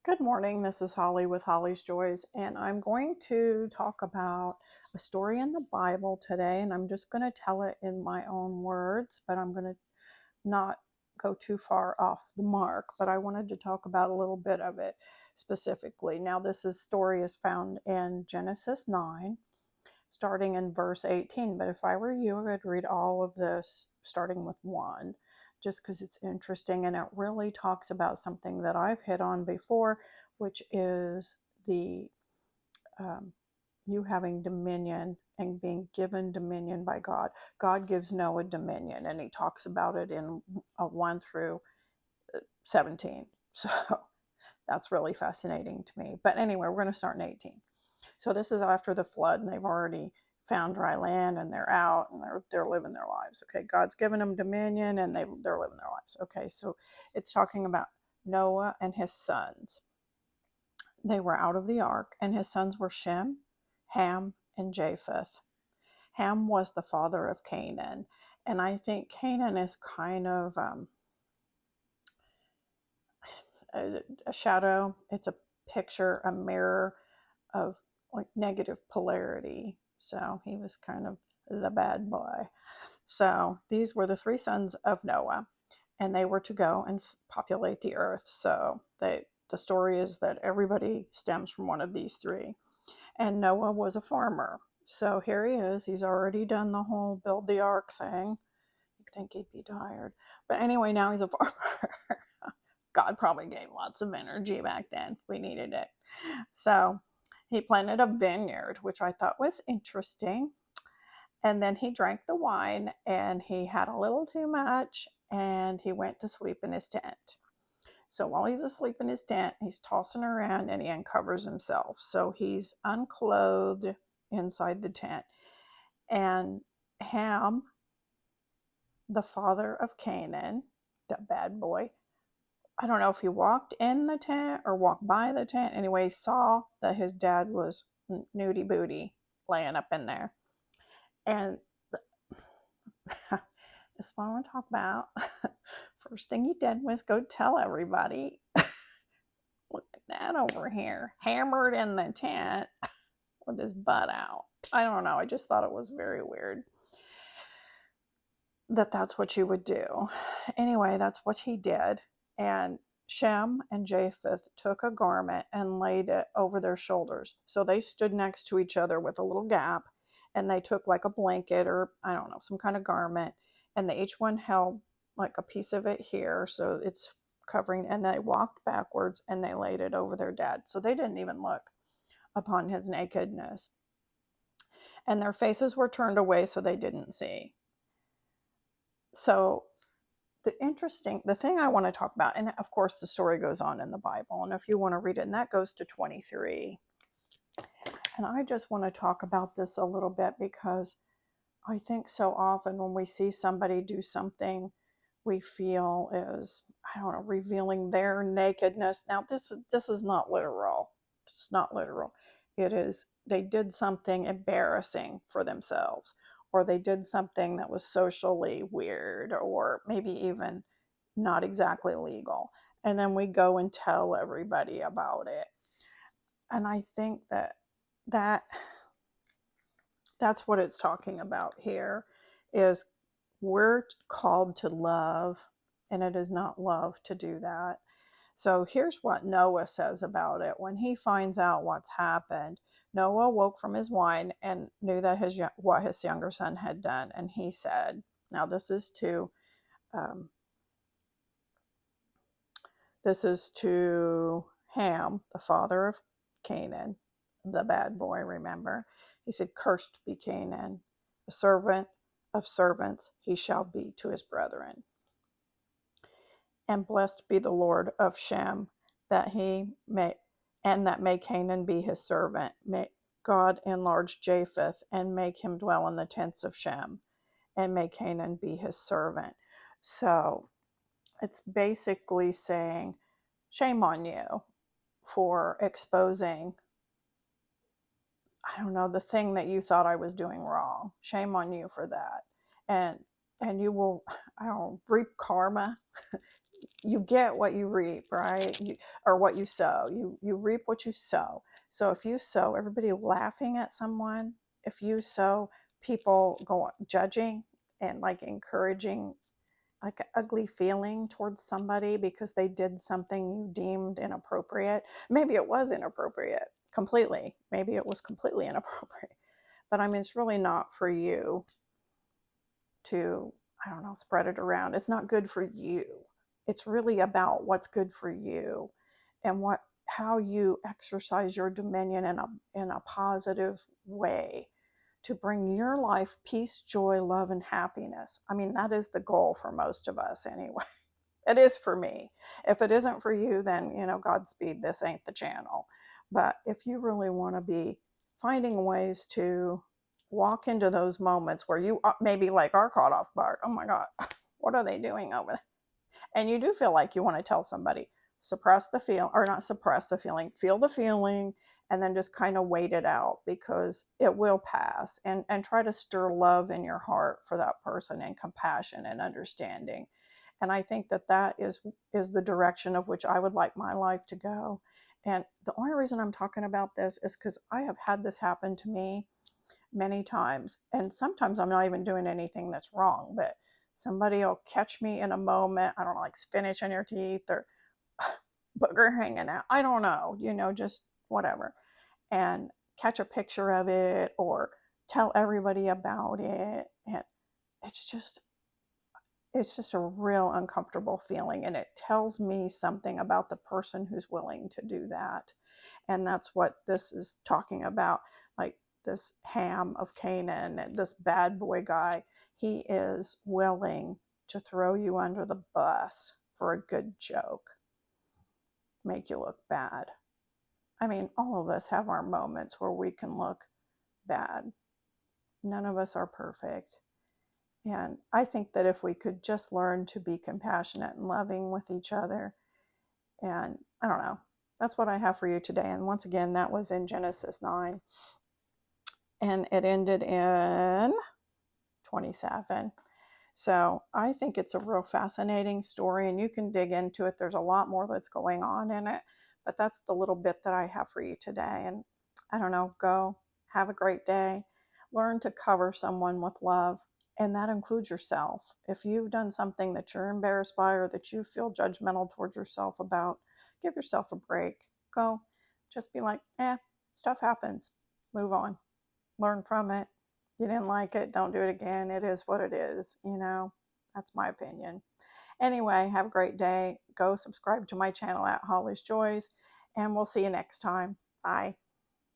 Good morning. This is Holly with Holly's Joys, and I'm going to talk about a story in the Bible today. And I'm just going to tell it in my own words, but I'm going to not go too far off the mark. But I wanted to talk about a little bit of it specifically. Now, story is found in Genesis 9, starting in verse 18. But if I were you, I would read all of this starting with 1, just because it's interesting and it really talks about something that I've hit on before, which is the you having dominion and being given dominion by God. God gives Noah dominion, and he talks about it in 1 through 17. So that's really fascinating to me. But anyway, we're going to start in 18. So this is after the flood, and they've already found dry land, and they're out, and they're living their lives. Okay, God's given them dominion, and they're living their lives. Okay, so it's talking about Noah and his sons. They were out of the ark, and his sons were Shem, Ham, and Japheth. Ham was the father of Canaan, and I think Canaan is kind of a shadow. It's a picture, a mirror of like negative polarity. So he was kind of the bad boy. So these were the 3 sons of Noah, and they were to go and populate the earth. So the story is that everybody stems from one of these 3. And Noah was a farmer. So here he is. He's already done the whole build the ark thing. You'd think he'd be tired. But anyway, now he's a farmer. God probably gave lots of energy back then. We needed it. So he planted a vineyard, which I thought was interesting. And then he drank the wine, and he had a little too much, and he went to sleep in his tent. So while he's asleep in his tent, he's tossing around, and he uncovers himself. So he's unclothed inside the tent. And Ham, the father of Canaan, the bad boy, I don't know if he walked in the tent or walked by the tent. Anyway, he saw that his dad was nudie booty laying up in there. And this is what I want to talk about. First thing he did was go tell everybody, look at that over here, hammered in the tent with his butt out. I don't know. I just thought it was very weird that that's what you would do. Anyway, that's what he did. And Shem and Japheth took a garment and laid it over their shoulders. So they stood next to each other with a little gap, and they took like a blanket or I don't know, some kind of garment, and they each one held like a piece of it here. So it's covering, and they walked backwards and they laid it over their dad. So they didn't even look upon his nakedness. And their faces were turned away so they didn't see. So the thing I want to talk about, and of course the story goes on in the Bible, and if you want to read it, and that goes to 23. And I just want to talk about this a little bit because I think so often when we see somebody do something we feel is, I don't know, revealing their nakedness. Now this is not literal. It's not literal. It is, they did something embarrassing for themselves, or they did something that was socially weird, or maybe even not exactly legal. And then we go and tell everybody about it. And I think that that's what it's talking about here, is we're called to love, and it is not love to do that. So here's what Noah says about it. When he finds out what's happened, Noah woke from his wine and knew that what his younger son had done. And he said, now um, this is to Ham, the father of Canaan, the bad boy, remember? He said, cursed be Canaan, a servant of servants he shall be to his brethren. And blessed be the Lord of Shem, that may Canaan be his servant. May God enlarge Japheth, and make him dwell in the tents of Shem, and may Canaan be his servant. So it's basically saying, shame on you for exposing, I don't know, the thing that you thought I was doing wrong. Shame on you for that. And you will, I don't know, reap karma. you get what you reap, right? Or what you sow. You reap what you sow. So if you sow everybody laughing at someone, if you sow people go judging and like encouraging like an ugly feeling towards somebody because they did something you deemed inappropriate. Maybe it was inappropriate completely. Maybe it was completely inappropriate. But I mean, it's really not for you to, I don't know, spread it around. It's not good for you. It's really about what's good for you and how you exercise your dominion in a positive way to bring your life peace, joy, love, and happiness. I mean, that is the goal for most of us anyway. It is for me. If it isn't for you, then, Godspeed, this ain't the channel. But if you really want to be finding ways to walk into those moments where you maybe like are caught off guard, oh my God, what are they doing over there? And you do feel like you want to tell somebody, suppress the feel, or not suppress the feeling, feel the feeling, and then just kind of wait it out because it will pass, and try to stir love in your heart for that person and compassion and understanding. And I think that is the direction of which I would like my life to go. And the only reason I'm talking about this is because I have had this happen to me many times. And sometimes I'm not even doing anything that's wrong, but somebody will catch me in a moment. I don't know, like spinach in your teeth or booger hanging out. I don't know, just whatever. And catch a picture of it or tell everybody about it. And it's just a real uncomfortable feeling. And it tells me something about the person who's willing to do that. And that's what this is talking about. Like this Ham of Canaan, and this bad boy guy, he is willing to throw you under the bus for a good joke, make you look bad. I mean, all of us have our moments where we can look bad. None of us are perfect. And I think that if we could just learn to be compassionate and loving with each other, and I don't know, that's what I have for you today. And once again, that was in Genesis 9. And it ended in 27. So I think it's a real fascinating story, and you can dig into it. There's a lot more that's going on in it, but that's the little bit that I have for you today. And I don't know, go have a great day. Learn to cover someone with love, and that includes yourself. If you've done something that you're embarrassed by or that you feel judgmental towards yourself about, give yourself a break. Go, just be like, stuff happens. Move on. Learn from it. You didn't like it, don't do it again. It is what it is, That's my opinion. Anyway, have a great day. Go subscribe to my channel at Holly's Joys, and we'll see you next time. Bye.